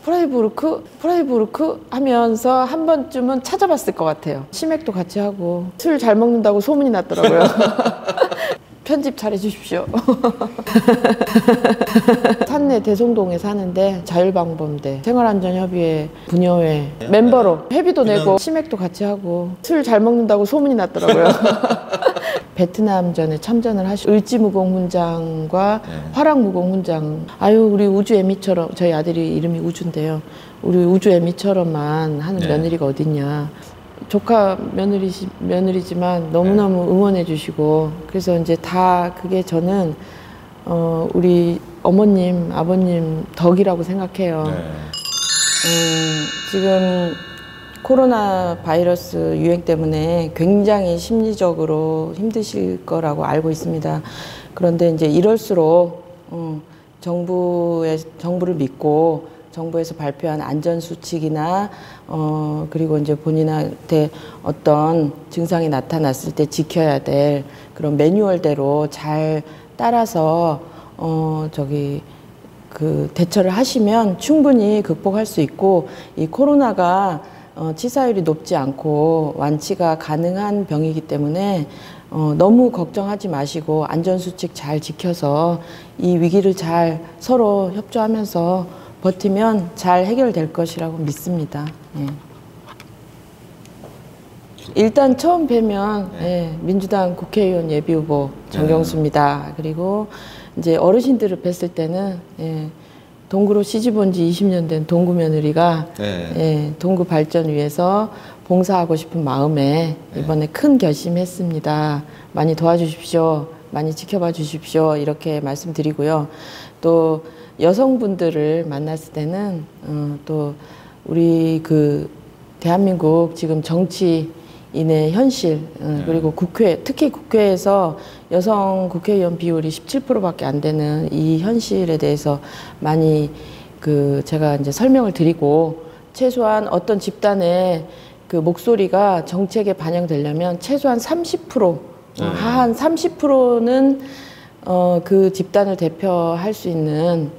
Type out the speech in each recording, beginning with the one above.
프라이부르크 하면서 한 번쯤은 찾아봤을 것 같아요. 치맥도 같이 하고 술 잘 먹는다고 소문이 났더라고요. 편집 잘해주십시오. 산내 대송동에 사는데 자율방범대 생활안전협의회 분여회 멤버로 회비도 내고 치맥도 같이 하고 술 잘 먹는다고 소문이 났더라고요. 베트남전에 참전을 하시고 을지무공훈장과 화랑무공훈장. 아유, 우리 우주애미처럼, 저희 아들이 이름이 우주인데요, 우리 우주애미처럼만 하는 며느리가 어딨냐. 조카 며느리지만 너무너무 응원해 주시고, 그래서 이제 다 그게 저는 우리 어머님 아버님 덕이라고 생각해요. 지금 코로나 바이러스 유행 때문에 굉장히 심리적으로 힘드실 거라고 알고 있습니다. 그런데 이제 이럴수록 정부를 믿고 정부에서 발표한 안전수칙이나 그리고 이제 본인한테 어떤 증상이 나타났을 때 지켜야 될 그런 매뉴얼대로 잘 따라서 대처를 하시면 충분히 극복할 수 있고, 이 코로나가 치사율이 높지 않고 완치가 가능한 병이기 때문에 너무 걱정하지 마시고 안전수칙 잘 지켜서 이 위기를 잘 서로 협조하면서 버티면 잘 해결될 것이라고 믿습니다. 예. 일단 처음 뵈면 민주당 국회의원 예비후보 정경수입니다. 그리고 이제 어르신들을 뵀을 때는 동구로 시집온 지 20년 된 동구 며느리가 동구 발전 위해서 봉사하고 싶은 마음에 이번에 큰 결심했습니다. 많이 도와주십시오. 많이 지켜봐 주십시오. 이렇게 말씀드리고요. 또 여성분들을 만났을 때는 또 우리 대한민국 지금 정치인의 현실, 그리고 국회, 특히 국회에서 여성 국회의원 비율이 17%밖에 안 되는 이 현실에 대해서 많이 제가 이제 설명을 드리고, 최소한 어떤 집단의 그 목소리가 정책에 반영되려면 최소한 30%, 한 30%는 그 집단을 대표할 수 있는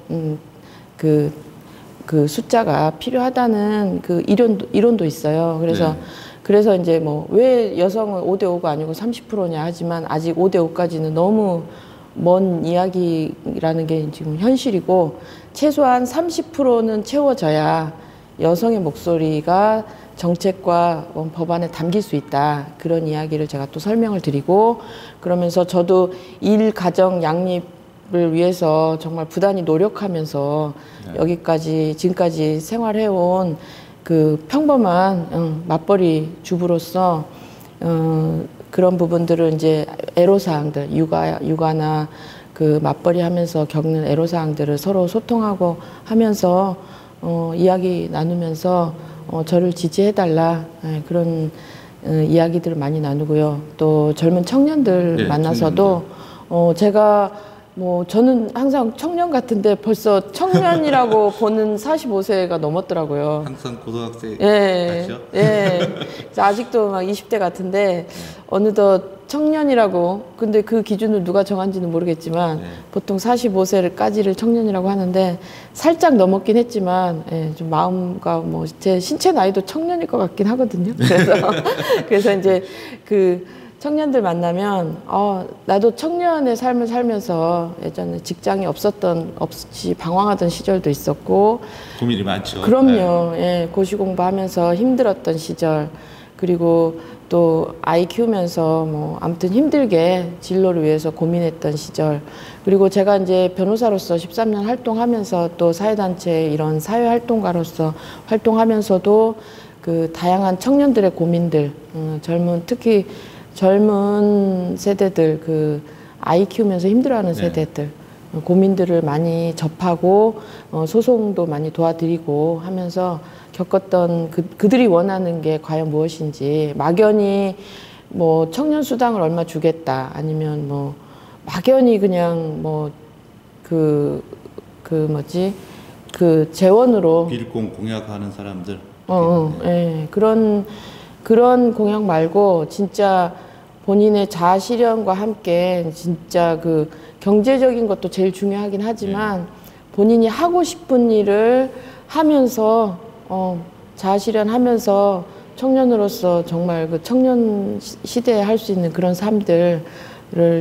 그 숫자가 필요하다는 그 이론도 있어요. 그래서 이제 뭐 왜 여성은 5대5가 아니고 30%냐 하지만 아직 5대5까지는 너무 먼 이야기라는 게 지금 현실이고, 최소한 30%는 채워져야 여성의 목소리가 정책과 법안에 담길 수 있다. 그런 이야기를 제가 또 설명을 드리고, 그러면서 저도 가정 양립을 위해서 정말 부단히 노력하면서 여기까지 지금까지 생활해온 그 평범한 맞벌이 주부로서 그런 부분들을 이제 애로사항들, 육아나 그 맞벌이 하면서 겪는 애로사항들을 서로 소통하고 하면서 이야기 나누면서 저를 지지해달라, 그런 이야기들을 많이 나누고요. 또 젊은 청년들 만나서도 제가 저는 항상 청년 같은데 벌써 청년이라고 보는 45세가 넘었더라고요. 항상 고등학생 같죠? 아직도 막 20대 같은데 어느덧 청년이라고, 근데 그 기준을 누가 정한지는 모르겠지만 보통 45세까지를 청년이라고 하는데 살짝 넘었긴 했지만 좀 마음과 제 신체 나이도 청년일 것 같긴 하거든요. 그래서 이제 청년들 만나면 나도 청년의 삶을 살면서 예전에 직장이 없이 방황하던 시절도 있었고, 고민이 많죠. 그럼요. 고시공부하면서 힘들었던 시절, 그리고 또 아이 키우면서 아무튼 힘들게 진로를 위해서 고민했던 시절, 그리고 제가 이제 변호사로서 13년 활동하면서 또 사회단체 이런 사회활동가로서 활동하면서도 그 다양한 청년들의 고민들, 특히 젊은 세대들, 아이 키우면서 힘들어하는 세대들 고민들을 많이 접하고 소송도 많이 도와드리고 하면서 겪었던 그들이 원하는 게 과연 무엇인지, 막연히 청년 수당을 얼마 주겠다, 아니면 막연히 그냥 재원으로 빌공 공약하는 사람들, 그런 공약 말고 진짜 본인의 자아 실현과 함께 진짜 경제적인 것도 제일 중요하긴 하지만 본인이 하고 싶은 일을 하면서 자아실현하면서 청년으로서 정말 그 청년 시대에 할 수 있는 그런 삶들을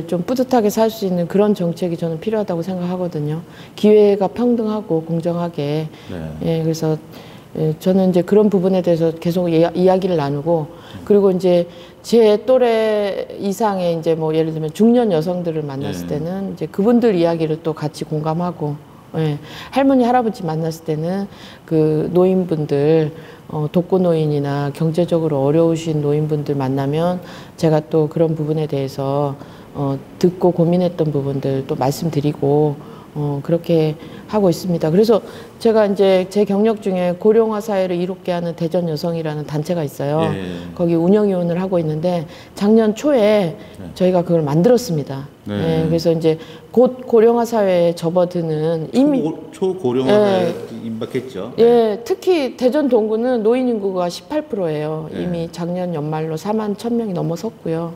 좀 뿌듯하게 살 수 있는 그런 정책이 저는 필요하다고 생각하거든요. 기회가 평등하고 공정하게. 예, 그래서 저는 이제 그런 부분에 대해서 계속 이야기를 나누고, 그리고 이제 제 또래 이상의 이제 뭐 예를 들면 중년 여성들을 만났을 때는 이제 그분들 이야기를 또 같이 공감하고, 예, 할머니 할아버지 만났을 때는 그 노인분들, 독거노인이나 경제적으로 어려우신 노인분들 만나면 제가 또 그런 부분에 대해서 듣고 고민했던 부분들 또 말씀드리고, 그렇게 하고 있습니다. 그래서 제가 이제 제 경력 중에 고령화 사회를 이롭게 하는 대전 여성이라는 단체가 있어요. 거기 운영위원을 하고 있는데 작년 초에 저희가 그걸 만들었습니다. 그래서 이제 곧 고령화 사회에 접어드는 이미 초고령화 사회에 임박했죠. 예, 특히 대전 동구는 노인 인구가 18%예요. 이미 작년 연말로 4만 1,000명이 넘어섰고요.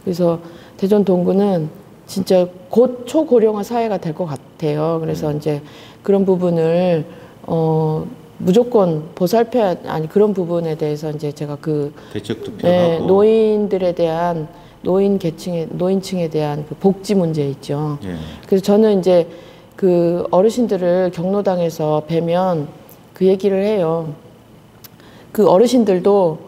그래서 대전 동구는 진짜 곧 초고령화 사회가 될 것 같아요. 그래서 이제 그런 부분을 무조건 보살펴야, 아니 그런 부분에 대해서 이제 제가 그 대책도 필요하고, 노인들에 대한 노인층에 대한 그 복지 문제 있죠. 그래서 저는 이제 그 어르신들을 경로당에서 뵈면 그 얘기를 해요. 그 어르신들도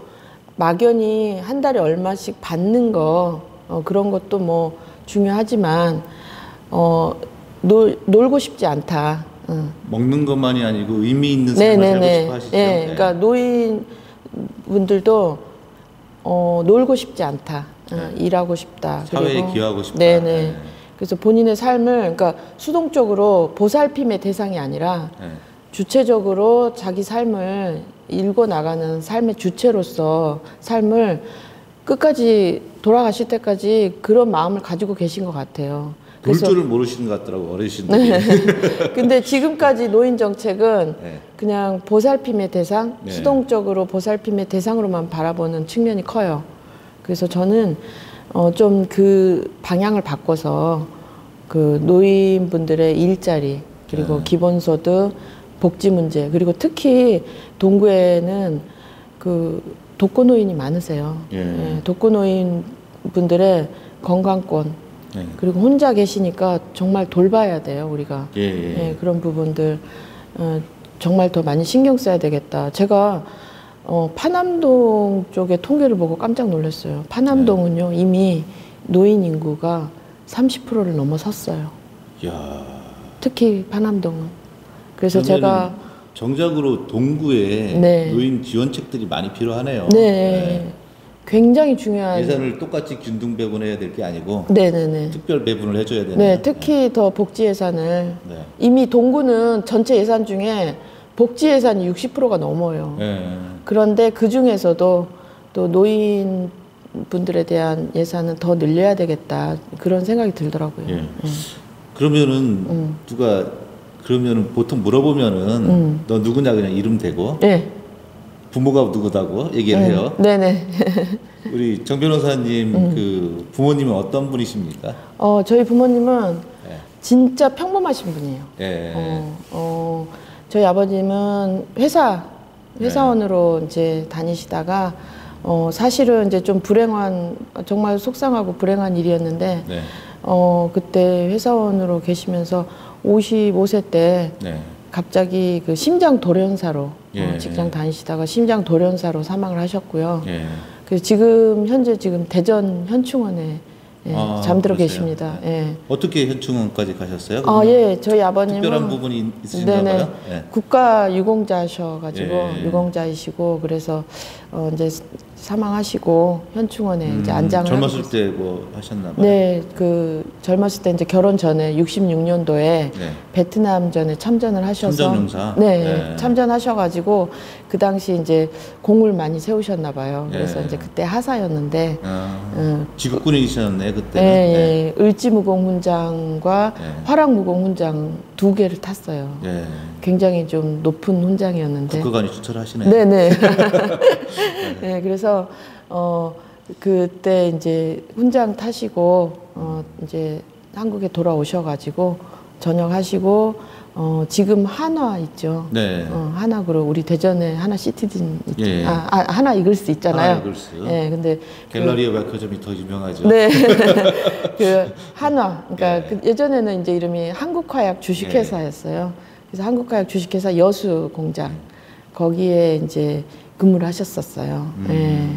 막연히 한 달에 얼마씩 받는 거 그런 것도 뭐 중요하지만 놀고 싶지 않다. 먹는 것만이 아니고 의미 있는 삶을 살고 싶어 하시죠. 그러니까 노인분들도 놀고 싶지 않다. 일하고 싶다. 사회에 그리고 기여하고 싶다. 그래서 본인의 삶을 그러니까 수동적으로 보살핌의 대상이 아니라 주체적으로 자기 삶을 일궈 나가는 삶의 주체로서 삶을 끝까지 돌아가실 때까지 그런 마음을 가지고 계신 것 같아요. 놀 줄을 모르시는 것 같더라고, 어르신들이. 근데 지금까지 노인 정책은 그냥 보살핌의 대상, 수동적으로 보살핌의 대상으로만 바라보는 측면이 커요. 그래서 저는 좀 그 방향을 바꿔서 그 노인분들의 일자리, 그리고 기본소득, 복지 문제, 그리고 특히 동구에는 그 독거노인이 많으세요. 독거노인 분들의 건강권, 그리고 혼자 계시니까 정말 돌봐야 돼요, 우리가. 그런 부분들 정말 더 많이 신경 써야 되겠다. 제가 파남동 쪽의 통계를 보고 깜짝 놀랐어요. 파남동은요, 이미 노인 인구가 30%를 넘어섰어요. 특히 파남동은. 그래서 제가 정작으로 동구에 노인 지원책들이 많이 필요하네요. 굉장히 중요한. 예산을 똑같이 균등 배분해야 될 게 아니고 특별 배분을 해줘야 되는. 특히 더 복지 예산을 이미 동구는 전체 예산 중에 복지 예산이 60%가 넘어요. 그런데 그 중에서도 또 노인 분들에 대한 예산은 더 늘려야 되겠다, 그런 생각이 들더라고요. 그러면은 그러면은 보통 물어보면은 너 누구냐 그냥 이름 대고 부모가 누구다고 얘기를 해요. 우리 정 변호사님 그 부모님은 어떤 분이십니까? 저희 부모님은 진짜 평범하신 분이에요. 저희 아버님은 회사원으로 이제 다니시다가 사실은 이제 좀 정말 속상하고 불행한 일이었는데 그때 회사원으로 계시면서 55세 때 갑자기 그 심장 돌연사로 직장 다니시다가 심장 돌연사로 사망을 하셨고요. 그래서 현재 대전 현충원에 잠들어 계십니다. 어떻게 현충원까지 가셨어요? 저희 아버님은 특별한 부분이 있으신가 봐요? 국가 유공자셔가지고 유공자이시고, 그래서 이제 사망하시고 현충원에 이제 안장을 젊었을 때 뭐 하셨나 봐요. 그 젊었을 때 이제 결혼 전에 66년도에 베트남전에 참전을 하셔서 참전용사. 참전하셔가지고 그 당시 이제 공을 많이 세우셨나 봐요. 그래서 이제 그때 하사였는데 지국군이셨네 그때. 을지무공훈장과 화랑무공훈장 2개를 탔어요. 굉장히 좀 높은 훈장이었는데. 국가관이 추천을 하시네. 그래서 그때 이제 훈장 타시고 이제 한국에 돌아오셔가지고 전역하시고 지금 한화 있죠. 네. 한화그룹 우리 대전에 하나 시티즌 있죠. 예. 하나 이글스 있잖아요. 하나 이글스. 예, 근데 갤러리아 백화점이 더 유명하죠. 네. 그 한화. 그러니까 그 예전에는 이제 이름이 한국화약 주식회사였어요. 그래서 한국화약 주식회사 여수 공장 거기에 이제 근무를 하셨었어요. 예.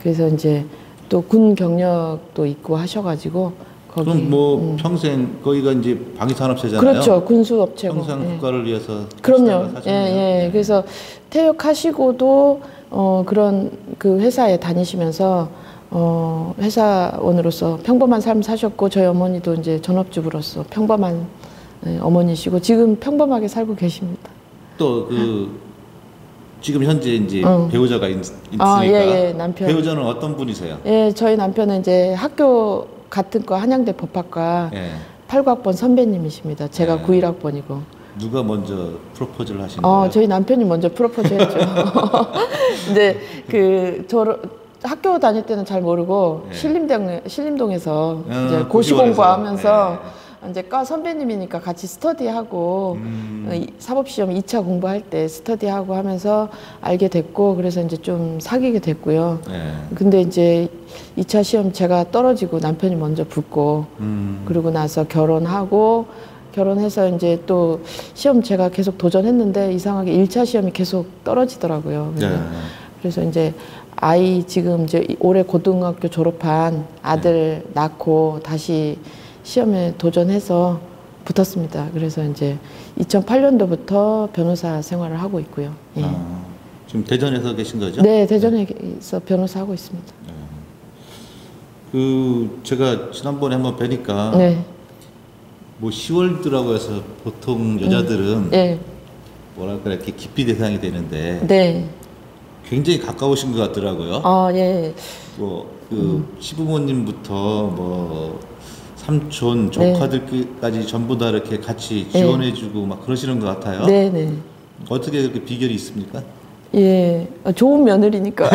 그래서 이제 또 군 경력도 있고 하셔가지고 거기. 그럼 뭐 평생 거기가 이제 방위산업체잖아요. 그렇죠. 군수업체고. 평생 국가를 위해서. 그럼요. 예. 그래서 퇴역하시고도 그런 그 회사에 다니시면서 회사원으로서 평범한 삶 사셨고 저희 어머니도 이제 전업주부로서 평범한 어머니시고 지금 평범하게 살고 계십니다. 또 지금 현재 이제 배우자가 있으니까. 예, 남편. 배우자는 어떤 분이세요? 예, 저희 남편은 이제 학교 같은 과 한양대 법학과 8구학번 선배님이십니다. 제가 91학번이고. 누가 먼저 프로포즈를 하신 거예요? 저희 남편이 먼저 프로포즈 했죠. 근데 학교 다닐 때는 잘 모르고 신림동에서 이제 고시 공부하면서 이제 과 선배님이니까 같이 스터디하고 사법시험 2차 공부할 때 스터디하고 하면서 알게 됐고 그래서 이제 좀 사귀게 됐고요. 근데 이제 2차 시험 제가 떨어지고 남편이 먼저 붙고 그러고 나서 결혼해서 이제 또 시험 제가 계속 도전했는데 이상하게 1차 시험이 계속 떨어지더라고요. 그래서 이제 아이 지금 이제 올해 고등학교 졸업한 아들 낳고 다시 시험에 도전해서 붙었습니다. 그래서 이제 2008년도부터 변호사 생활을 하고 있고요. 예. 지금 대전에서 계신 거죠? 네, 대전에서 변호사 하고 있습니다. 제가 지난번에 한번 뵈니까 뭐 시월드라고 해서 보통 여자들은 뭐랄까 이렇게 기피 대상이 되는데 굉장히 가까우신 것 같더라고요. 시부모님부터 뭐 삼촌, 조카들까지 전부 다 이렇게 같이 지원해주고 막 그러시는 것 같아요. 어떻게 그렇게 비결이 있습니까? 예, 좋은 며느리니까.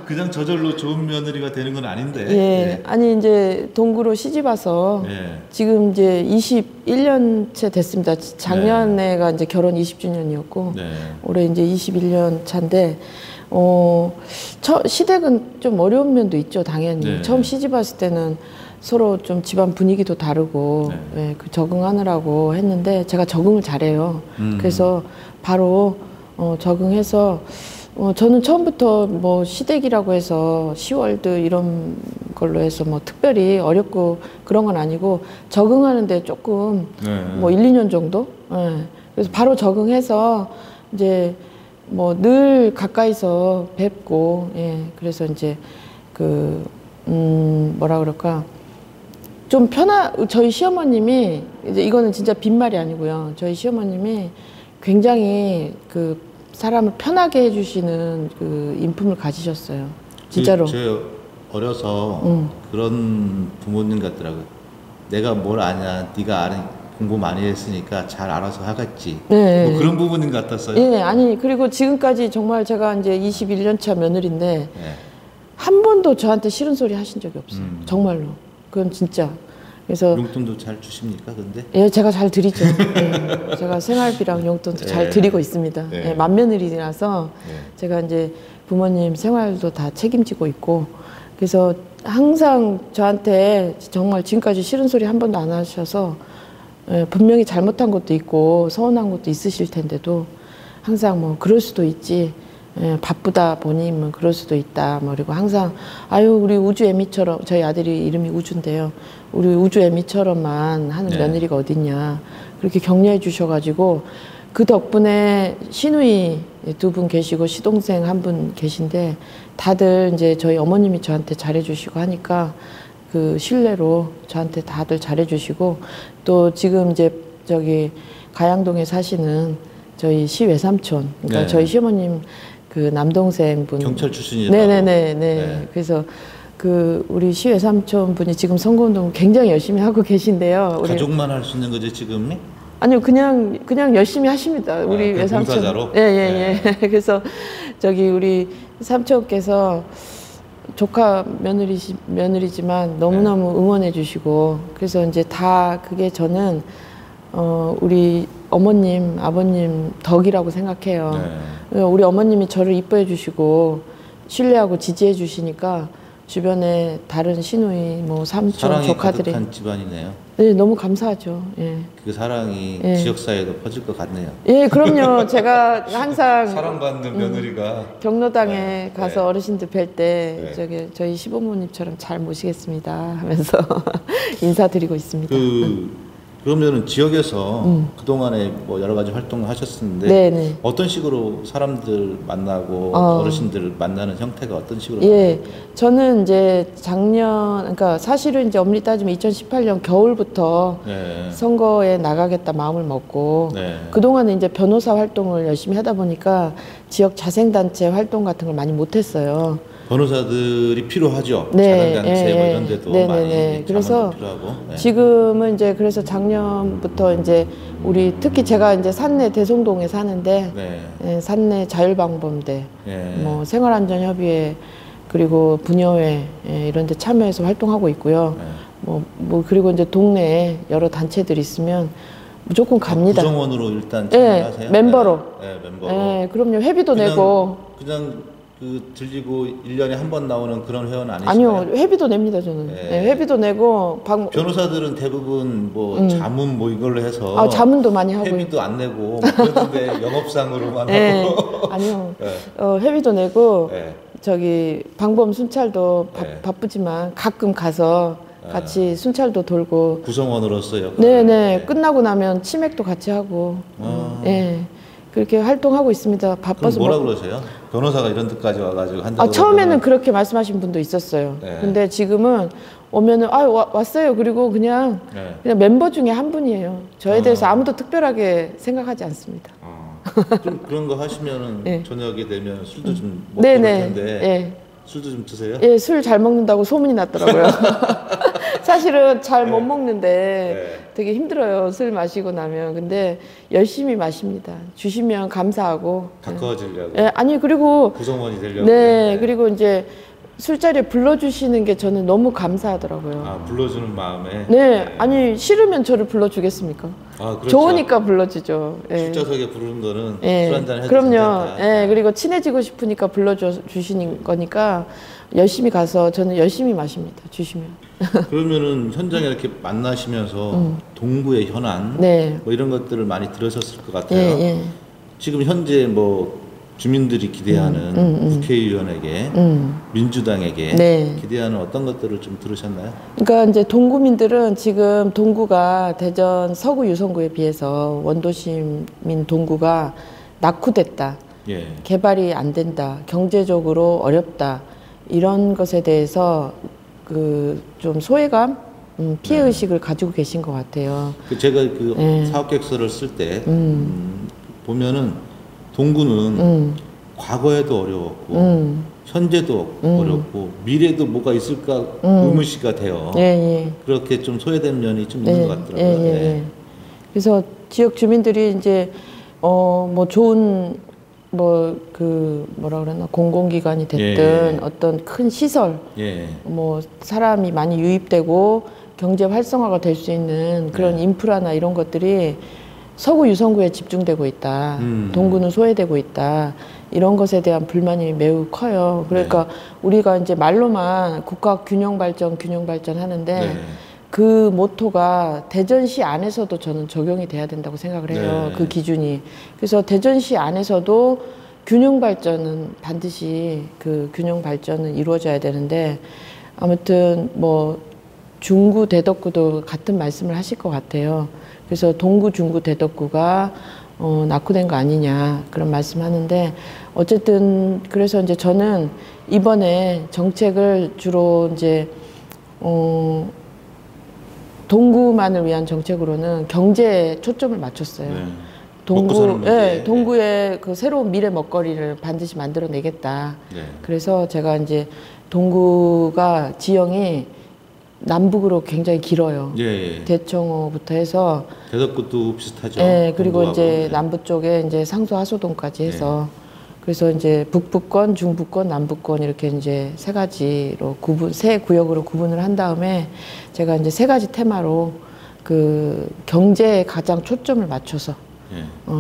그냥 저절로 좋은 며느리가 되는 건 아닌데. 아니 이제 동구로 시집 와서 지금 이제 21년째 됐습니다. 작년에가 이제 결혼 20주년이었고 올해 이제 21년 차인데. 시댁은 좀 어려운 면도 있죠, 당연히. 처음 시집 왔을 때는 서로 좀 집안 분위기도 다르고, 적응하느라고 했는데, 제가 적응을 잘해요. 그래서 바로, 적응해서, 저는 처음부터 뭐 시댁이라고 해서 시월드 이런 걸로 해서 뭐 특별히 어렵고 그런 건 아니고, 적응하는데 조금, 뭐 1, 2년 정도? 그래서 바로 적응해서, 이제, 뭐 늘 가까이서 뵙고 그래서 이제 뭐라 그럴까 좀 저희 시어머님이 이제 이거는 진짜 빈말이 아니고요. 저희 시어머님이 굉장히 사람을 편하게 해주시는 인품을 가지셨어요. 진짜로. 제가 어려서 그런 부모님 같더라고요. 내가 뭘 아냐, 네가 아는 공부 많이 했으니까 잘 알아서 하겠지. 뭐 그런 부분인 것 같았어요. 아니 그리고 지금까지 정말 제가 이제 21년 차 며느리인데 한 번도 저한테 싫은 소리 하신 적이 없어요. 정말로. 그건 진짜. 그래서 용돈도 잘 주십니까, 근데? 제가 잘 드리죠. 제가 생활비랑 용돈도 잘 드리고 있습니다. 맏며느리라서 제가 이제 부모님 생활도 다 책임지고 있고 그래서 항상 저한테 정말 지금까지 싫은 소리 한 번도 안 하셔서 분명히 잘못한 것도 있고 서운한 것도 있으실 텐데도 항상 뭐 그럴 수도 있지 바쁘다 보니 뭐 그럴 수도 있다 뭐 그리고 항상 아유 우리 우주 애미처럼 저희 아들이 이름이 우주인데요 우리 우주 애미처럼만 하는 며느리가 어딨냐 그렇게 격려해 주셔가지고 그 덕분에 시누이 2분 계시고 시동생 1분 계신데 다들 이제 저희 어머님이 저한테 잘해주시고 하니까 그 신뢰로 저한테 다들 잘해주시고 또 지금 이제 가양동에 사시는 저희 시외삼촌 그러니까 저희 시어머님 그 남동생분 경찰 출신이라고. 네네네. 그래서 우리 시외삼촌 분이 지금 선거운동 굉장히 열심히 하고 계신데요. 가족만 할 수 있는 거지 지금이? 아니요 그냥 열심히 하십니다. 우리 외삼촌. 봉사자로? 그래서 우리 삼촌께서 조카 며느리지만 너무너무 네. 응원해 주시고 그래서 이제 다 그게 저는 우리 어머님, 아버님 덕이라고 생각해요. 네. 우리 어머님이 저를 이뻐해 주시고 신뢰하고 지지해 주시니까 주변에 다른 시누이, 뭐 삼촌, 사랑이 조카들이 가득한 집안이네요. 네, 너무 감사하죠. 예. 그 사랑이 예. 지역사회도 퍼질 것 같네요. 예, 그럼요. 제가 항상 사랑받는 며느리가 경로당에 네. 가서 네. 어르신들 뵐 때 네. 저희 시부모님처럼 잘 모시겠습니다 하면서 인사드리고 있습니다. 그러면은 지역에서 그동안에 뭐 여러 가지 활동을 하셨었는데 네네. 어떤 식으로 사람들 만나고 어르신들 만나는 형태가 어떤 식으로? 예, 저는 이제 그러니까 사실은 이제 엄밀히 따지면 2018년 겨울부터 네. 선거에 나가겠다 마음을 먹고 네. 그동안에 이제 변호사 활동을 열심히 하다 보니까 지역 자생단체 활동 같은 걸 많이 못했어요. 변호사들이 필요하죠. 네, 자생단체 뭐 이런 데도 많이 그래서 필요하고. 네. 지금은 이제 그래서 작년부터 이제 우리 특히 제가 이제 산내 대송동에 사는데 네. 예, 산내 자율방범대, 네. 뭐 생활안전협의회 그리고 분여회 이런 데 참여해서 활동하고 있고요. 네. 뭐 그리고 이제 동네에 여러 단체들이 있으면 무조건 갑니다. 구성원으로 일단 참여하세요? 멤버로. 네, 멤버로. 네, 그럼요. 회비도 내고. 그냥 들리고 1년에 한 번 나오는 그런 회원 아니신가요? 아니요. 회비도 냅니다, 저는. 네, 회비도 내고 변호사들은 대부분 뭐 자문 뭐 이걸로 해서 자문도 많이 하고요. 회비도 안 내고 뭐 그러는데 영업상으로만 하고. 아니요. 네. 회비도 내고 네. 저기 방범 순찰도 네. 바쁘지만 가끔 가서 같이 순찰도 돌고 구성원으로서요. 네네. 끝나고 나면 치맥도 같이 하고 네. 그렇게 활동하고 있습니다. 바빠서. 그럼 뭐라 그러세요? 변호사가 이런 데까지 와가지고 한다고. 처음에는 그렇게 말씀하신 분도 있었어요. 네. 근데 지금은 오면은 왔어요. 그리고 그냥 멤버 중에 한 분이에요. 저에 대해서 아무도 특별하게 생각하지 않습니다. 좀 그런 거 하시면은 네. 저녁에 되면 술도 좀 먹고 그럴 텐데 네. 술도 좀 드세요? 예, 술 잘 먹는다고 소문이 났더라고요. 사실은 잘 못 먹는데 되게 힘들어요. 술 마시고 나면. 근데 열심히 마십니다. 주시면 감사하고. 가까워지려고. 예, 아니 그리고 구성원이 되려고. 네, 그리고 이제 술자리에 불러주시는 게 저는 너무 감사하더라고요. 불러주는 마음에. 네, 아니 싫으면 저를 불러주겠습니까? 그렇죠. 좋으니까 불러주죠. 술자석에 부르는 거는 술 한잔 해도 그럼요. 괜찮다. 그리고 친해지고 싶으니까 불러주시는 거니까 열심히 가서 저는 열심히 마십니다. 주시면. 그러면은 현장에 이렇게 만나시면서 동구의 현안 뭐 이런 것들을 많이 들으셨을 것 같아요. 지금 현재 뭐 주민들이 기대하는 국회의원에게 민주당에게 기대하는 어떤 것들을 좀 들으셨나요? 그러니까 이제 동구민들은 지금 동구가 대전 서구 유성구에 비해서 원도심인 동구가 낙후됐다. 개발이 안 된다. 경제적으로 어렵다. 이런 것에 대해서 좀 소외감, 피해 의식을 가지고 계신 것 같아요. 제가 사업 계획서를 쓸 때 보면은 동구는 과거에도 어려웠고 현재도 어렵고 미래도 뭐가 있을까 의문시가 돼요. 그렇게 좀 소외된 면이 좀 있는 것 같더라고요. 그래서 지역 주민들이 이제 뭐 좋은 뭐라 그러나 공공기관이 됐든 어떤 큰 시설, 뭐 사람이 많이 유입되고 경제 활성화가 될 수 있는 그런 인프라나 이런 것들이 서구 유성구에 집중되고 있다. 동구는 소외되고 있다. 이런 것에 대한 불만이 매우 커요. 그러니까 우리가 이제 말로만 국가 균형 발전 하는데 그 모토가 대전시 안에서도 저는 적용이 돼야 된다고 생각을 해요. 그 기준이. 그래서 대전시 안에서도 균형 발전은 반드시 그 균형 발전은 이루어져야 되는데 아무튼 뭐 중구 대덕구도 같은 말씀을 하실 것 같아요. 그래서 동구, 중구, 대덕구가 낙후된 거 아니냐 그런 말씀하는데 어쨌든 그래서 이제 저는 이번에 정책을 주로 이제 동구만을 위한 정책으로는 경제에 초점을 맞췄어요. 동구의 그 새로운 미래 먹거리를 반드시 만들어내겠다. 그래서 제가 이제 동구가 지형이 남북으로 굉장히 길어요. 대청호부터 해서 대덕구도 비슷하죠. 그리고 이제 남부 쪽에 이제 상수 하소동까지 해서 그래서 이제 북부권, 중부권, 남부권 이렇게 이제 세 가지로 세 구역으로 구분을 한 다음에 제가 이제 세 가지 테마로 그 경제에 가장 초점을 맞춰서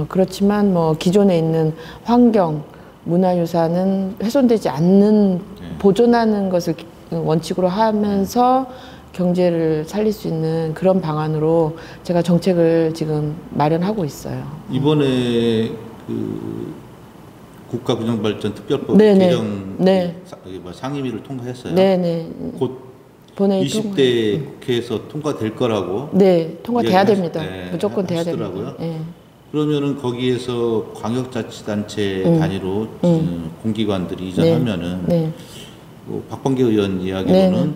그렇지만 뭐 기존에 있는 환경, 문화유산은 훼손되지 않는 보존하는 것을 원칙으로 하면서 경제를 살릴 수 있는 그런 방안으로 제가 정책을 지금 마련하고 있어요. 이번에 그 국가균형발전 특별법 네네. 개정 네. 상임위를 통과했어요. 네네. 곧 본회의 20대 국회에서 통과될 거라고. 네, 통과돼야 됩니다. 네, 무조건 돼야 됩니다. 네. 그러면은 거기에서 광역자치단체 단위로 공기관들이 이전하면은 네. 뭐 박범계 의원 이야기로는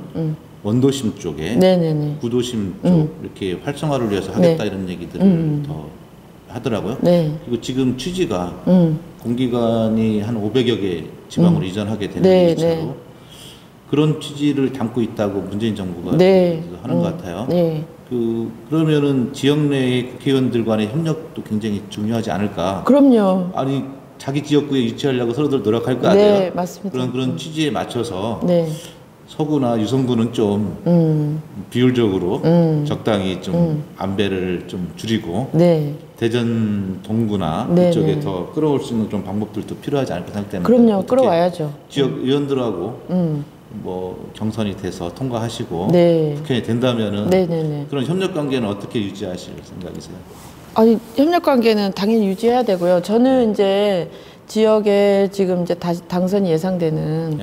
원도심 쪽에 구도심 쪽 이렇게 활성화를 위해서 하겠다 이런 얘기들을 더 하더라고요. 그리고 지금 취지가 공기관이 한 500여 개 지방으로 이전하게 되는 것처럼 그런 취지를 담고 있다고 문재인 정부가 하는 것 같아요. 그러면은 지역 내의 국회의원들 간의 협력도 굉장히 중요하지 않을까? 그럼요. 아니 자기 지역구에 유치하려고 서로들 노력할 거 아니에요? 네, 맞습니다. 그런 취지에 맞춰서 서구나 유성구는 좀 비율적으로 적당히 좀 안배를 좀 줄이고 대전 동구나 이쪽에 더 끌어올 수 있는 좀 방법들도 필요하지 않을까 생각됩니다. 그럼요, 끌어와야죠. 지역 의원들하고 뭐 경선이 돼서 통과하시고 국회에 된다면은 그런 협력 관계는 어떻게 유지하실 생각이세요? 아니, 협력 관계는 당연히 유지해야 되고요. 저는 이제 지역에 지금 이제 다시 당선이 예상되는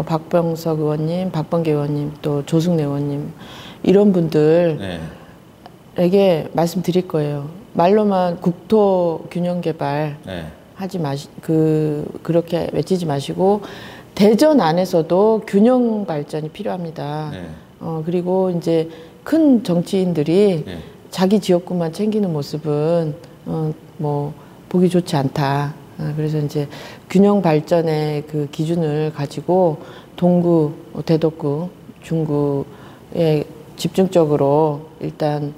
박병석 의원님, 박범계 의원님, 또 조승래 의원님 이런 분들에게 말씀드릴 거예요. 말로만 국토 균형 개발 하지 그렇게 외치지 마시고 대전 안에서도 균형 발전이 필요합니다. 그리고 이제 큰 정치인들이 자기 지역구만 챙기는 모습은 뭐 보기 좋지 않다. 그래서 이제 균형 발전의 그 기준을 가지고 동구, 대덕구, 중구에 집중적으로 일단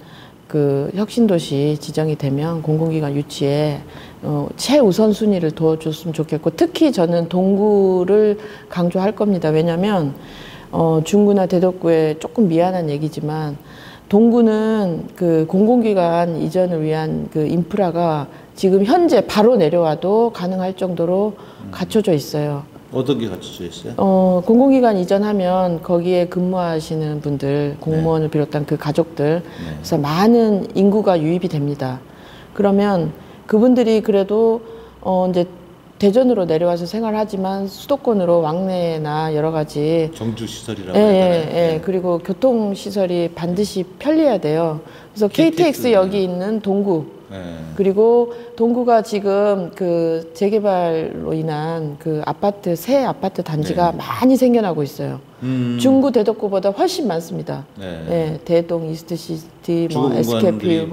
그 혁신도시 지정이 되면 공공기관 유치에 최우선 순위를 둬줬으면 좋겠고 특히 저는 동구를 강조할 겁니다. 왜냐하면 중구나 대덕구에 조금 미안한 얘기지만 동구는 그 공공기관 이전을 위한 그 인프라가 지금 현재 바로 내려와도 가능할 정도로 갖춰져 있어요. 어떻게 갖춰져 있어요? 공공기관 이전하면 거기에 근무하시는 분들, 공무원을 비롯한 그 가족들, 그래서 많은 인구가 유입이 됩니다. 그러면 그분들이 그래도 이제 대전으로 내려와서 생활하지만 수도권으로 왕래나 여러 가지 정주 시설이라고 하잖아요. 그리고 교통 시설이 반드시 편리해야 돼요. 그래서 KTX 역이 있는 동구 그리고 동구가 지금 그 재개발로 인한 그 아파트 새 아파트 단지가 많이 생겨나고 있어요. 중구 대덕구보다 훨씬 많습니다. 대동 이스트시티, 뭐 SKP,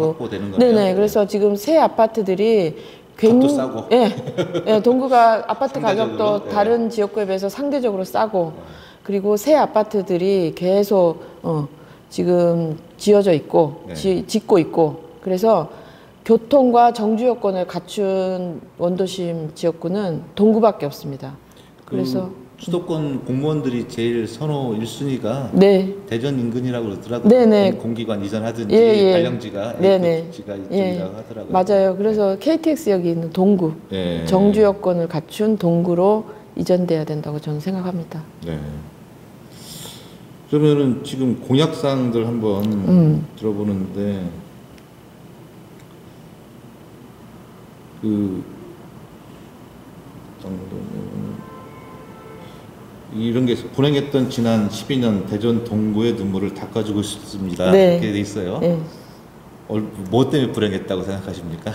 그래서 지금 새 아파트들이 값도 싸고. 동구가 아파트 가격도 다른 지역구에 비해서 상대적으로 싸고 그리고 새 아파트들이 계속 지금 지어져 있고 짓고 있고 그래서 교통과 정주 여건을 갖춘 원도심 지역구는 동구밖에 없습니다. 그래서 수도권 공무원들이 제일 선호 1순위가 대전 인근이라고 그러더라고요. 공기관 이전하든지 발령지가 지가 이쪽이라고 하더라고요. 맞아요. 그래서 KTX역이 있는 동구, 정주 여건을 갖춘 동구로 이전돼야 된다고 저는 생각합니다. 그러면은 지금 공약사항들 한번 들어보는데 그 이런 게 불행했던 지난 12년 대전 동구의 눈물을 닦아주고 싶습니다. 이렇게 돼 있어요. 뭐 때문에 불행했다고 생각하십니까?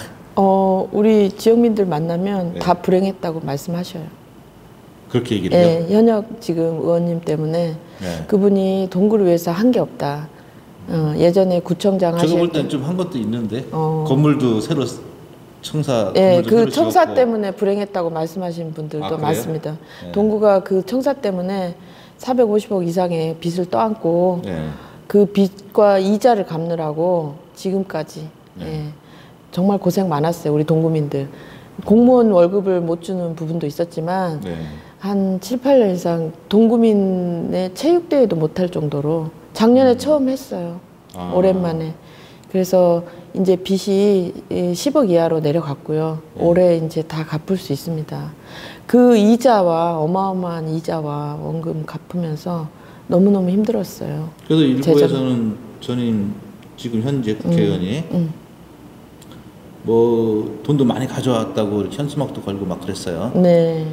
우리 지역민들 만나면 다 불행했다고 말씀하셔요. 그렇게 얘기를 해요? 현역 지금 의원님 때문에 그분이 동구를 위해서 한 게 없다. 예전에 구청장 하실 때 제가 볼 땐 좀 한 것도 있는데 건물도 새로 청사 그 청사 지었고. 때문에 불행했다고 말씀하시는 분들도 많습니다. 동구가 그 청사 때문에 450억 이상의 빚을 떠안고 그 빚과 이자를 갚느라고 지금까지 정말 고생 많았어요. 우리 동구민들. 공무원 월급을 못 주는 부분도 있었지만 네. 한 7, 8년 이상 동구민의 체육대회도 못할 정도로 작년에 처음 했어요. 오랜만에. 그래서 이제 빚이 10억 이하로 내려갔고요. 올해 이제 다 갚을 수 있습니다. 그 이자와 어마어마한 이자와 원금 갚으면서 너무너무 힘들었어요. 그래서 일부에서는 전임 지금 현재 국회의원이 뭐 돈도 많이 가져왔다고 현수막도 걸고 막 그랬어요. 네.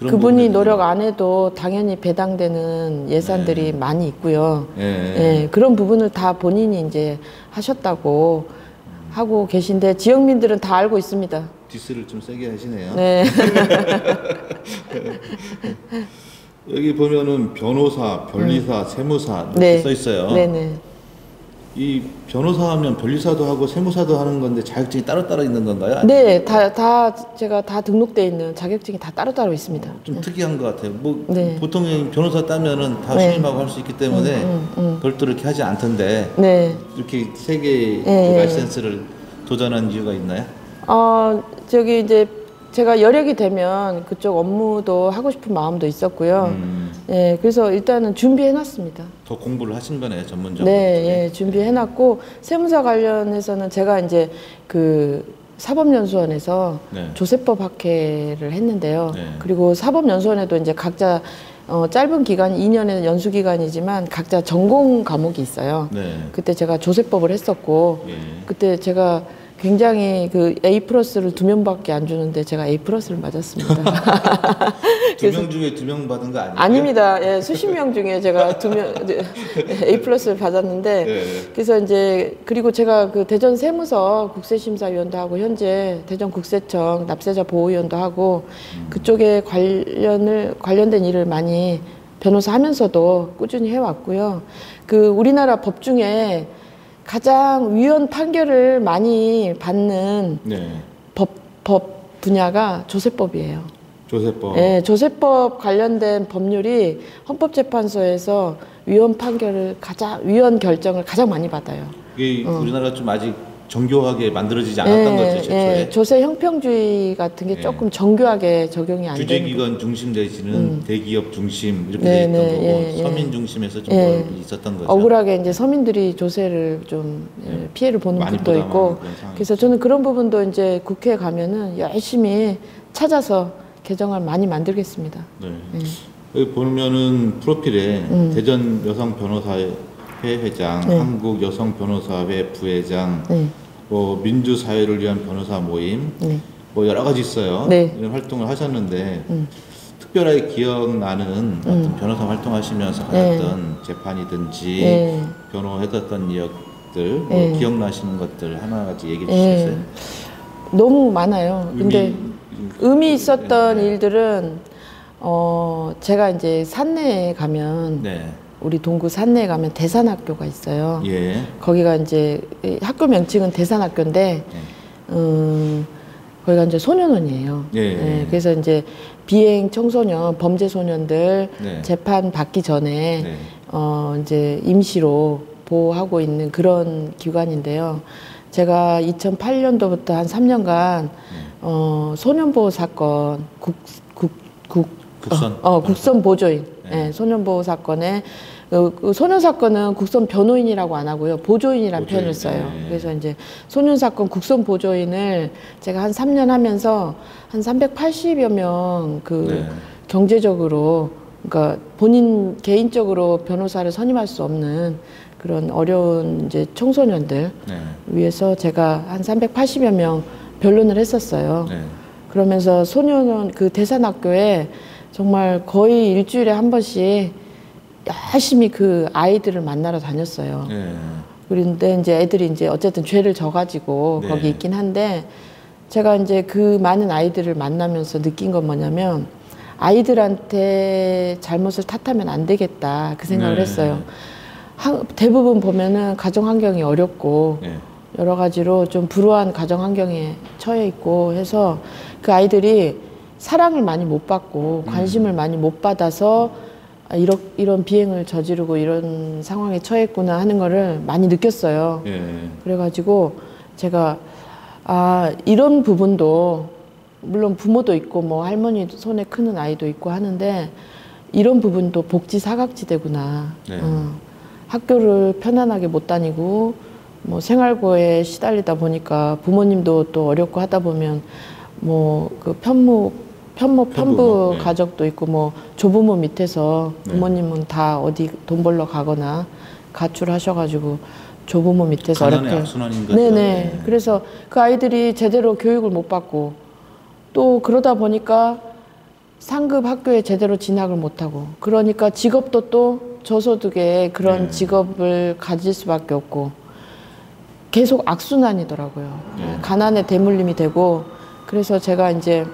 그분이 노력 안 해도 당연히 배당되는 예산들이 많이 있고요. 예, 그런 부분을 다 본인이 이제 하셨다고 하고 계신데 지역민들은 다 알고 있습니다. 디스를 좀 세게 하시네요. 네. 여기 보면은 변호사, 변리사, 세무사 이렇게 써 있어요. 네네. 이 변호사 하면 변리사도 하고 세무사도 하는 건데 자격증이 따로따로 있는 건가요? 네, 제가 다 등록돼 있는 자격증이 다 따로따로 있습니다. 좀 특이한 것 같아요. 뭐 보통 변호사 따면은 다 수임하고 할 수 있기 때문에 별도로 이렇게 하지 않던데 이렇게 세 개의 라이센스를 도전한 이유가 있나요? 저기 이제 제가 여력이 되면 그쪽 업무도 하고 싶은 마음도 있었고요. 예, 그래서 일단은 준비해놨습니다. 더 공부를 하신 거네요, 전문적으로. 네, 예, 준비해놨고 세무사 관련해서는 제가 이제 그 사법연수원에서 조세법 학회를 했는데요. 그리고 사법연수원에도 이제 각자 짧은 기간 2년의 연수 기간이지만 각자 전공 과목이 있어요. 그때 제가 조세법을 했었고 그때 제가 굉장히 그 A+를 2명밖에 안 주는데 제가 A+를 맞았습니다. 2명 중에 2명 받은 거 아니에요? 아닙니다. 예, 수십 명 중에 제가 2명 A+를 받았는데 그래서 이제 그리고 제가 그 대전 세무서 국세심사위원도 하고 현재 대전 국세청 납세자 보호위원도 하고 그쪽에 관련된 일을 많이 변호사 하면서도 꾸준히 해왔고요. 그 우리나라 법 중에 가장 위헌 판결을 많이 받는 법 분야가 조세법이에요. 조세법. 네, 조세법 관련된 법률이 헌법재판소에서 위헌 결정을 가장 많이 받아요. 이게 우리나라 좀 아직 정교하게 만들어지지 않았던 거죠, 최초에. 조세 형평주의 같은 게 조금 정교하게 적용이 안 되는. 규제기관 중심 대신은 대기업 중심 이렇게 돼 있던 거고 서민 중심에서 좀 있었던 거죠. 억울하게 이제 서민들이 조세를 좀 피해를 보는 부분도 있고, 그래서 저는 그런 부분도 이제 국회에 가면은 열심히 찾아서 개정안 많이 만들겠습니다. 여기 보면은 프로필에 대전 여성 변호사회 회장, 한국 여성 변호사회 부회장, 뭐 민주사회를 위한 변호사 모임, 뭐 여러 가지 있어요. 이런 활동을 하셨는데 특별하게 기억나는 어떤 변호사 활동하시면서 가졌던 재판이든지 변호했었던 이력들, 뭐 기억나시는 것들 하나같이 얘기해 주시겠어요? 너무 많아요. 근데 의미 있었던 일들은 제가 이제 산내에 가면 우리 동구 산내에 가면 대산학교가 있어요. 거기가 이제 학교 명칭은 대산학교인데 거기가 이제 소년원이에요. 그래서 이제 비행 청소년, 범죄 소년들 재판 받기 전에 이제 임시로 보호하고 있는 그런 기관인데요. 제가 2008년도부터 한 3년간 소년보호 사건 국선 보조인 소년보호 사건에 그 소년 사건은 국선 변호인이라고 안 하고요. 보조인이라는 표현을 써요. 그래서 이제 소년 사건 국선 보조인을 제가 한 3년 하면서 한 380여 명 경제적으로 그러니까 본인 개인적으로 변호사를 선임할 수 없는 그런 어려운 이제 청소년들 위해서 제가 한 380여 명 변론을 했었어요. 그러면서 소년원 그 대산학교에 정말 거의 일주일에 한 번씩 열심히 그 아이들을 만나러 다녔어요. 그런데 이제 애들이 이제 어쨌든 죄를 져가지고 거기 있긴 한데 제가 이제 그 많은 아이들을 만나면서 느낀 건 뭐냐면 아이들한테 잘못을 탓하면 안 되겠다 그 생각을 했어요. 대부분 보면은 가정 환경이 어렵고 여러 가지로 좀 불우한 가정 환경에 처해 있고 해서 그 아이들이 사랑을 많이 못 받고 관심을 많이 못 받아서 이런 비행을 저지르고 이런 상황에 처했구나 하는 거를 많이 느꼈어요. 그래가지고 제가 이런 부분도 물론 부모도 있고 뭐 할머니 손에 크는 아이도 있고 하는데 이런 부분도 복지 사각지대구나. 네. 학교를 편안하게 못 다니고 뭐 생활고에 시달리다 보니까 부모님도 또 어렵고 하다 보면 뭐 그 편부 네. 가족도 있고 뭐 조부모 밑에서 부모님은 다 어디 돈 벌러 가거나 가출하셔가지고 조부모 밑에서 가난의 어렵게 악순환인 거죠. 네네. 네. 그래서 그 아이들이 제대로 교육을 못 받고 또 그러다 보니까 상급 학교에 제대로 진학을 못하고 그러니까 직업도 또 저소득의 그런 네. 직업을 가질 수밖에 없고 계속 악순환이더라고요. 네. 가난에 대물림이 되고 그래서 제가 이제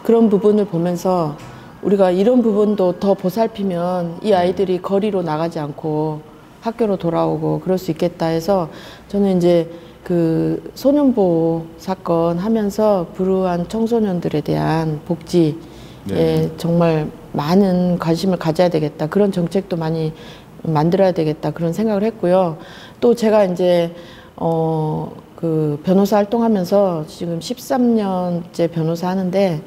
그런 부분을 보면서 우리가 이런 부분도 더 보살피면 이 아이들이 거리로 나가지 않고 학교로 돌아오고 그럴 수 있겠다 해서 저는 이제 그 소년보호 사건 하면서 불우한 청소년들에 대한 복지에 네. 정말 많은 관심을 가져야 되겠다. 그런 정책도 많이 만들어야 되겠다. 그런 생각을 했고요. 또 제가 이제 그 변호사 활동하면서 지금 13년째 변호사 하는데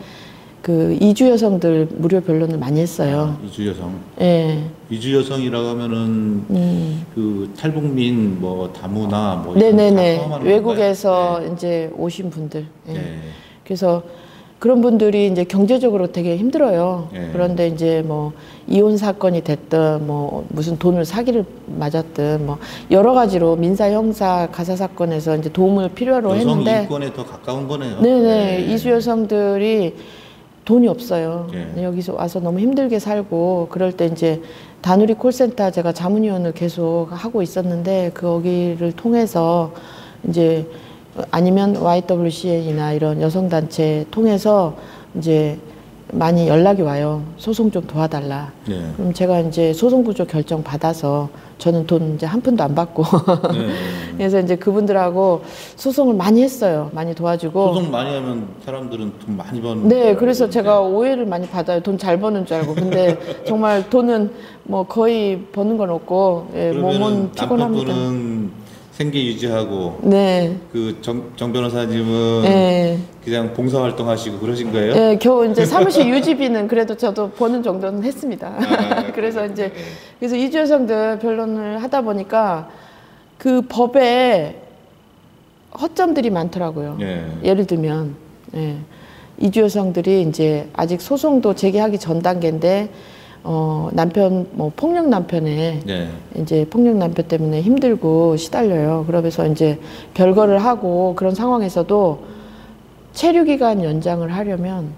그 이주 여성들 무료 변론을 많이 했어요. 이주 여성. 예. 이주 여성이라고 하면은 그 탈북민 뭐 다문화 뭐 네네네. 외국에서 네. 이제 오신 분들. 예. 네. 그래서 그런 분들이 이제 경제적으로 되게 힘들어요. 네. 그런데 이제 뭐 이혼 사건이 됐든 뭐 무슨 돈을 사기를 맞았든 뭐 여러 가지로 민사, 형사, 가사 사건에서 이제 도움을 필요로 했는데 여성 인권에 더 가까운 거네요. 네네. 네. 이주 여성들이 돈이 없어요. 네. 여기서 와서 너무 힘들게 살고 그럴 때 이제 다누리 콜센터 제가 자문위원을 계속 하고 있었는데 거기를 통해서 이제 아니면 YWCN이나 이런 여성단체 통해서 이제 많이 연락이 와요. 소송 좀 도와달라. 네. 그럼 제가 이제 소송구조 결정 받아서 저는 돈 이제 한 푼도 안 받고 네. 그래서 이제 그분들하고 소송을 많이 했어요. 많이 도와주고. 소송 많이 하면 사람들은 돈 많이 버는. 네, 그래서 제가 오해를 많이 받아요. 돈 잘 버는 줄 알고. 근데 정말 돈은 뭐 거의 버는 건 없고 예, 몸은 피곤합니다. 생계 유지하고 네. 그 정 변호사님은 네. 그냥 봉사활동 하시고 그러신 거예요? 네, 겨우 이제 사무실 유지비는 그래도 저도 버는 정도는 했습니다. 그래서 이제 그래서 이주 여성들 변론을 하다 보니까 그 법에 허점들이 많더라고요. 네. 예를 들면 이주 여성들이 이제 아직 소송도 제기하기 전 단계인데 남편 뭐 폭력 남편에 네. 이제 폭력 남편 때문에 힘들고 시달려요. 그러면서 이제 별거를 하고 그런 상황에서도 체류 기간 연장을 하려면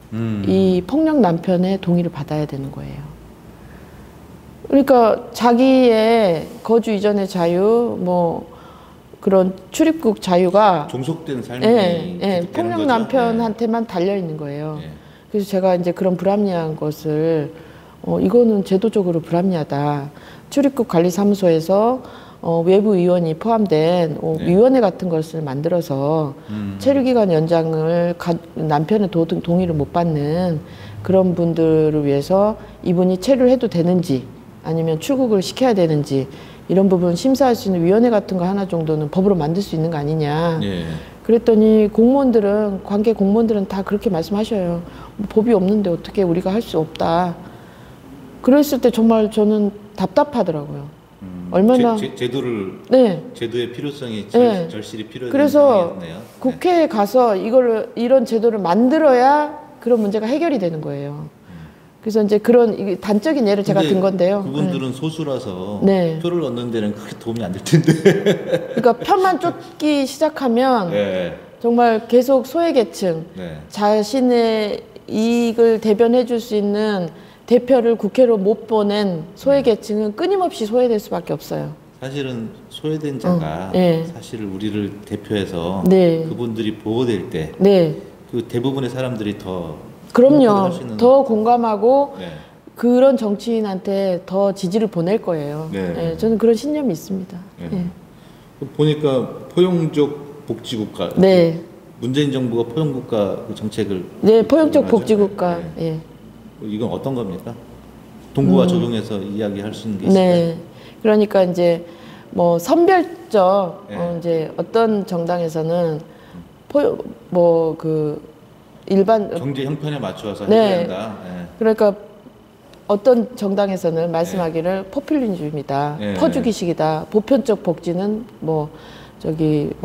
이 폭력 남편의 동의를 받아야 되는 거예요. 그러니까 자기의 거주 이전의 자유, 뭐 그런 출입국 자유가 종속된 삶이 폭력 남편한테만 달려 있는 거예요. 네. 그래서 제가 이제 그런 불합리한 것을 이거는 제도적으로 불합리하다. 출입국 관리사무소에서 외부 위원이 포함된 네. 위원회 같은 것을 만들어서 체류기간 연장을 남편의 동의를 못 받는 그런 분들을 위해서 이분이 체류를 해도 되는지 아니면 출국을 시켜야 되는지 이런 부분 심사할 수 있는 위원회 같은 거 하나 정도는 법으로 만들 수 있는 거 아니냐. 네. 그랬더니 공무원들은 관계 공무원들은 다 그렇게 말씀하셔요. 뭐 법이 없는데 어떻게 우리가 할 수 없다. 그랬을 때 정말 저는 답답하더라고요. 얼마나 제도의 필요성이 절실히 필요한 그래서 국회에 가서 이런 제도를 만들어야 그런 문제가 해결이 되는 거예요. 그래서 이제 그런 단적인 예를 제가 든 건데요. 그분들은 소수라서 표를 얻는 데는 크게 도움이 안 될 텐데. 그러니까 표만 쫓기 시작하면 정말 계속 소외계층, 자신의 이익을 대변해 줄 수 있는 대표를 국회로 못 보낸 소외계층은 끊임없이 소외될 수밖에 없어요. 사실은 소외된 자가 사실 우리를 대표해서 그분들이 보호될 때 그 대부분의 사람들이 더 그럼요. 더 공감하고 그런 정치인한테 더 지지를 보낼 거예요. 저는 그런 신념이 있습니다. 보니까 포용적 복지국가. 문재인 정부가 포용국가 정책을. 포용적 복지국가. 이건 어떤 겁니까? 동부와 적용해서 이야기할 수 있는 게 있을까요? 그러니까 이제 뭐 선별적 이제 어떤 정당에서는 일반 경제 형편에 맞춰서 네. 해야 한다. 네. 그러니까 어떤 정당에서는 말씀하기를 포퓰리즘이다, 퍼주기식이다, 보편적 복지는 뭐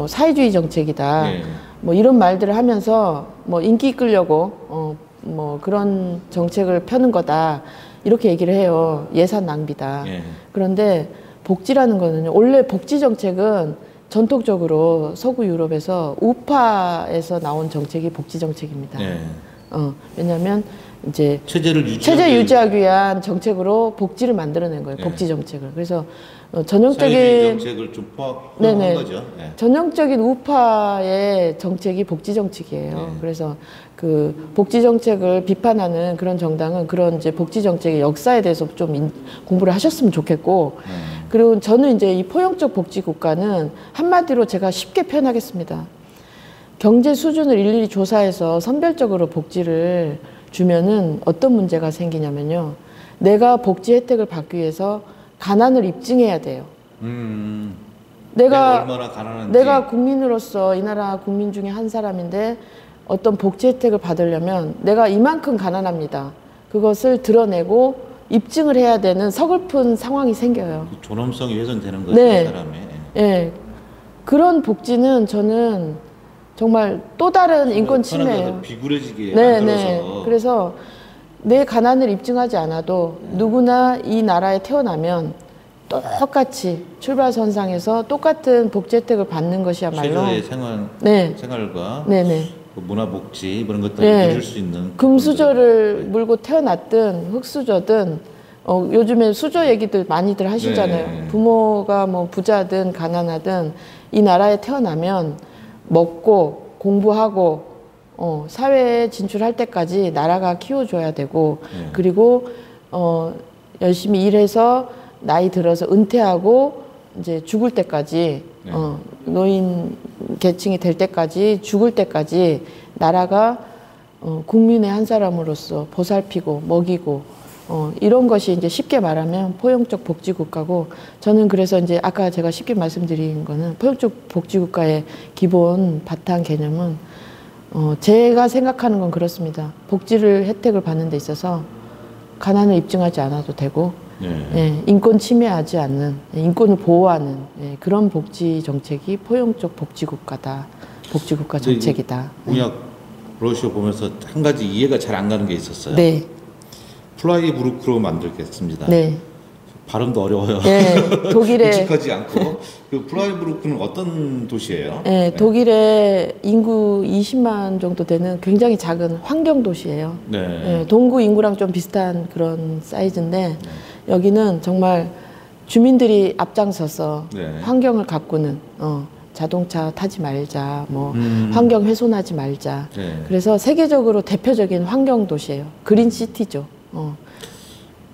사회주의 정책이다, 뭐 이런 말들을 하면서 뭐 인기 끌려고 뭐 그런 정책을 펴는 거다 이렇게 얘기를 해요. 예산 낭비다. 그런데 복지라는 거는요, 원래 복지 정책은 전통적으로 서구 유럽에서 우파에서 나온 정책이 복지 정책입니다. 왜냐하면 이제 체제 유지하기 위한 정책으로 복지를 만들어낸 거예요. 복지 정책을. 그래서 전형적인 정책을 좀 포함한 거죠. 전형적인 우파의 정책이 복지 정책이에요. 그래서 그 복지 정책을 비판하는 그런 정당은 그런 이제 복지 정책의 역사에 대해서 좀 공부를 하셨으면 좋겠고, 그리고 저는 이제 이 포용적 복지 국가는 한마디로 제가 쉽게 표현하겠습니다. 경제 수준을 일일이 조사해서 선별적으로 복지를 주면은 어떤 문제가 생기냐면요. 내가 복지 혜택을 받기 위해서 가난을 입증해야 돼요. 내가 얼마나 가난한지. 내가 국민으로서 이 나라 국민 중에 한 사람인데 어떤 복지 혜택을 받으려면 내가 이만큼 가난합니다. 그것을 드러내고 입증을 해야 되는 서글픈 상황이 생겨요. 그 존엄성이 훼손되는 거죠, 그 사람의. 네. 그런 복지는 저는 정말 또 다른 인권 침해예요. 비굴해지게 만들어서. 그래서 내 가난을 입증하지 않아도 누구나 이 나라에 태어나면 똑같이 출발선상에서 똑같은 복지 혜택을 받는 것이야말로 최저의 생활과 문화복지 이런 것들을 이룰 수 있는 금수저를 물고 태어났든 흙수저든 요즘에 수저 얘기들 많이들 하시잖아요. 부모가 뭐 부자든 가난하든 이 나라에 태어나면 먹고 공부하고 사회에 진출할 때까지 나라가 키워줘야 되고 그리고 열심히 일해서 나이 들어서 은퇴하고 이제 죽을 때까지 노인 계층이 될 때까지 죽을 때까지 나라가 국민의 한 사람으로서 보살피고 먹이고 이런 것이 이제 쉽게 말하면 포용적 복지국가고, 저는 그래서 이제 아까 제가 쉽게 말씀드린 거는 포용적 복지국가의 기본 바탕 개념은 제가 생각하는 건 그렇습니다. 복지를 혜택을 받는 데 있어서 가난을 입증하지 않아도 되고 인권 침해하지 않는, 인권을 보호하는 그런 복지 정책이 포용적 복지국가다. 복지국가 정책이다. 공약 브로셔 보면서 한 가지 이해가 잘 안 가는 게 있었어요. 플라이부르크로 만들겠습니다. 발음도 어려워요. 독일에 익숙하지 않고. 그 플라이부르크는 어떤 도시예요? 독일의 인구 20만 정도 되는 굉장히 작은 환경 도시예요. 동구 인구랑 좀 비슷한 그런 사이즈인데 여기는 정말 주민들이 앞장서서 환경을 가꾸는 자동차 타지 말자, 뭐 환경 훼손하지 말자. 그래서 세계적으로 대표적인 환경 도시예요. 그린 시티죠.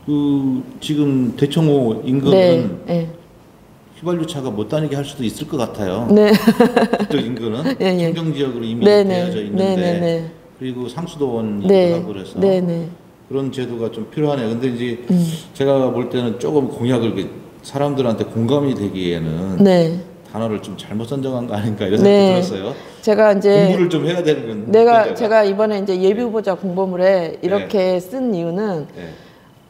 그 지금 대청호 인근은 휘발유차가 못 다니게 할 수도 있을 것 같아요. 그쪽 인근은 청정 지역으로 이미 되어져 있는데 그리고 상수도원이기도 하고 그래서 그런 제도가 좀 필요하네요. 근데 이제 제가 볼 때는 조금 공약을 사람들한테 공감이 되기에는 단어를 좀 잘못 선정한 거 아닌가 이런 생각이 들었어요. 제가 이제 공부를 좀 해야 되는 건 제가 이번에 이제 예비후보자 공보물에 이렇게 쓴 이유는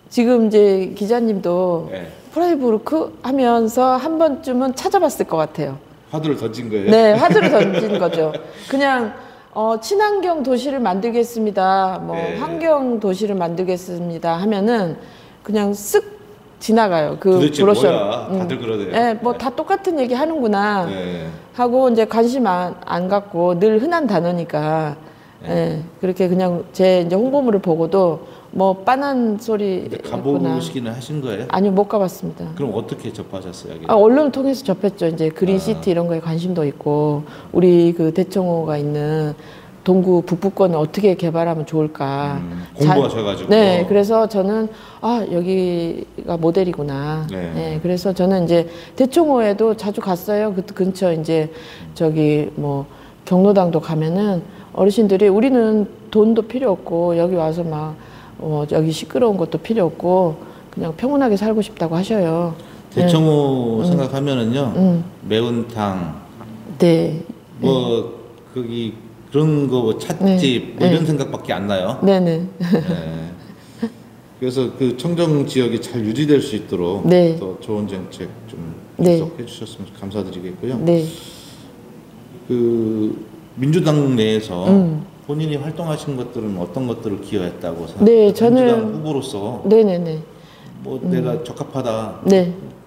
지금 이제 기자님도 프라이부르크 하면서 한 번쯤은 찾아봤을 것 같아요. 화두를 던진 거예요? 화두를 던진 거죠. 그냥 친환경 도시를 만들겠습니다. 뭐 환경 도시를 만들겠습니다 하면은 그냥 쓱 지나가요. 그 도대체 뭐야? 다들 그러네요. 뭐 다 똑같은 얘기 하는구나 하고 이제 관심 안 갖고 늘 흔한 단어니까 그렇게 그냥 제 이제 홍보물을 보고도 뭐 빤한 소리 가보시기는 하신 거예요? 아니요, 못 가봤습니다. 그럼 어떻게 접하셨어요? 언론을 통해서 접했죠. 이제 그린시티 이런 거에 관심도 있고 우리 그 대청호가 있는 동구 북부권을 어떻게 개발하면 좋을까 공부하셔가지고 그래서 저는 여기가 모델이구나. 그래서 저는 이제 대청호에도 자주 갔어요. 그 근처 이제 저기 뭐 경로당도 가면은 어르신들이 우리는 돈도 필요 없고 여기 와서 막 여기 시끄러운 것도 필요 없고 그냥 평온하게 살고 싶다고 하셔요. 대청호 생각하면은요 매운탕 네. 뭐 거기 그런 거 찻집 뭐 이런 생각밖에 안 나요. 네네. 그래서 그 청정 지역이 잘 유지될 수 있도록 더 좋은 정책 좀 계속해 주셨으면 감사드리겠고요. 그 민주당 내에서 본인이 활동하신 것들은 어떤 것들을 기여했다고 생각해요? 민주당 후보로서 뭐 내가 적합하다.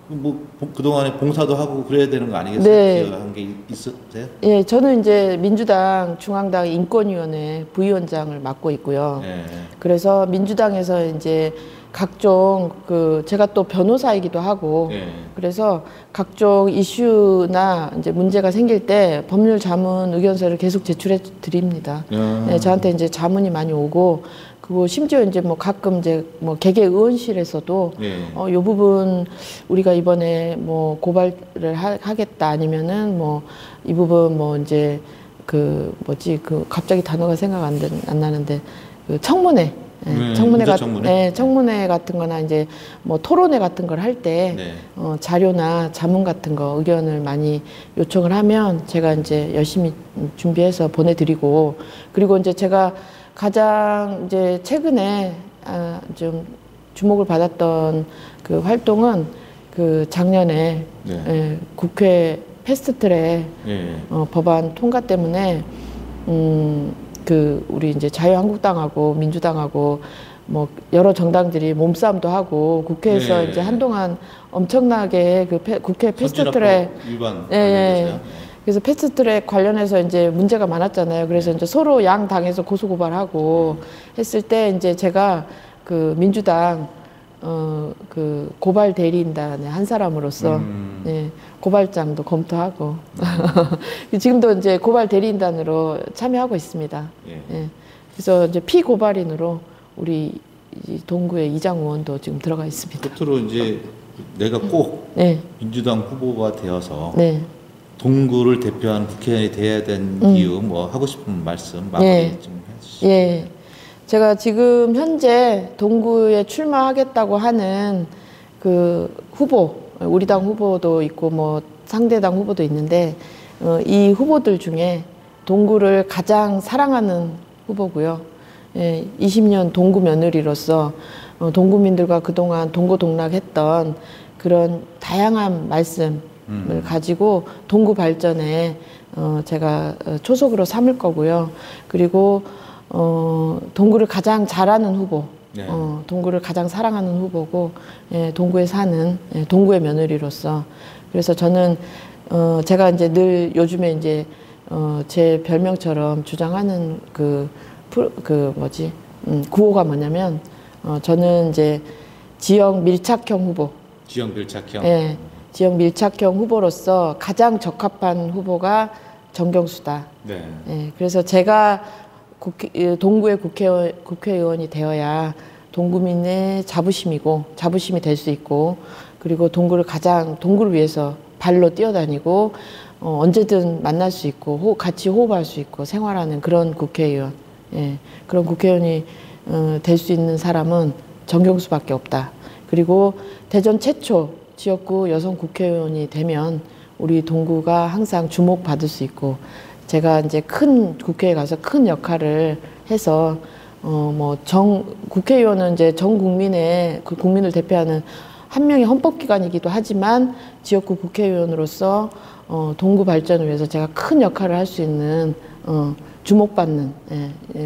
뭐 그동안에 봉사도 하고 그래야 되는 거 아니겠어요? 기여한 게 있으세요? 예, 저는 이제 민주당 중앙당 인권위원회 부위원장을 맡고 있고요. 그래서 민주당에서 이제 각종 제가 또 변호사이기도 하고 그래서 각종 이슈나 이제 문제가 생길 때 법률 자문 의견서를 계속 제출해 드립니다. 저한테 이제 자문이 많이 오고 그리고 심지어 이제 뭐 가끔 이제 뭐 개개 의원실에서도 요 부분 우리가 이번에 뭐 고발을 하겠다 아니면은 뭐 이 부분 뭐 이제 갑자기 단어가 생각 안 나는데 그 청문회 청문회 같은 거나 이제 뭐 토론회 같은 걸 할 때 자료나 자문 같은 거 의견을 많이 요청을 하면 제가 이제 열심히 준비해서 보내드리고 그리고 이제 제가 가장 이제 최근에 좀 주목을 받았던 그 활동은 그 작년에 국회 패스트트랙 법안 통과 때문에 우리 이제 자유한국당하고 민주당하고 뭐 여러 정당들이 몸싸움도 하고 국회에서 이제 한동안 엄청나게 국회 패스트트랙 위반 그래서 패스트트랙 관련해서 이제 문제가 많았잖아요. 그래서 이제 서로 양 당에서 고소고발하고 했을 때 이제 제가 그 민주당 그 고발 대리인단의 한 사람으로서 고발장도 검토하고 지금도 이제 고발 대리인단으로 참여하고 있습니다. 그래서 이제 피고발인으로 우리 동구의 이장 의원도 지금 들어가 있습니다. 끝으로 이제 내가 꼭 민주당 후보가 되어서 동구를 대표하는 국회의원이 돼야 된 이유 뭐 하고 싶은 말씀 마무리 좀 해주시죠. 제가 지금 현재 동구에 출마하겠다고 하는 그 후보, 우리 당 후보도 있고 뭐 상대당 후보도 있는데 이 후보들 중에 동구를 가장 사랑하는 후보고요. 20년 동구 며느리로서 동구민들과 그동안 동고동락했던 그런 다양한 말씀을 가지고 동구 발전에 제가 초석으로 삼을 거고요. 그리고 동구를 가장 잘하는 후보, 동구를 가장 사랑하는 후보고, 동구에 사는 동구의 며느리로서. 그래서 저는 제가 이제 늘 요즘에 이제 제 별명처럼 주장하는 구호가 뭐냐면 저는 이제 지역 밀착형 후보. 지역 밀착형. 지역 밀착형 후보로서 가장 적합한 후보가 정경수다. 그래서 제가 동구의 국회의원이 되어야 동구민의 자부심이 될 수 있고 그리고 동구를 위해서 발로 뛰어다니고 언제든 만날 수 있고 같이 호흡할 수 있고 생활하는 그런 국회의원 그런 국회의원이 될 수 있는 사람은 정경수밖에 없다. 그리고 대전 최초 지역구 여성 국회의원이 되면 우리 동구가 항상 주목받을 수 있고 제가 이제 큰 국회에 가서 큰 역할을 해서 국회의원은 이제 전 국민의 국민을 대표하는 한 명의 헌법기관이기도 하지만 지역구 국회의원으로서 동구 발전을 위해서 제가 큰 역할을 할 수 있는 주목받는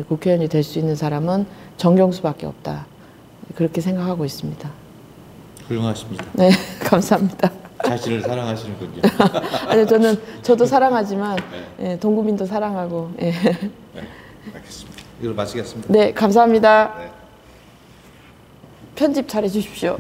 국회의원이 될 수 있는 사람은 정경수밖에 없다. 그렇게 생각하고 있습니다. 훌륭하십니다. 네, 감사합니다. 자신을 사랑하시는군요. 아니요, 저도 사랑하지만 동구민도 사랑하고. 알겠습니다. 이걸 마치겠습니다. 네, 감사합니다. 편집 잘해 주십시오.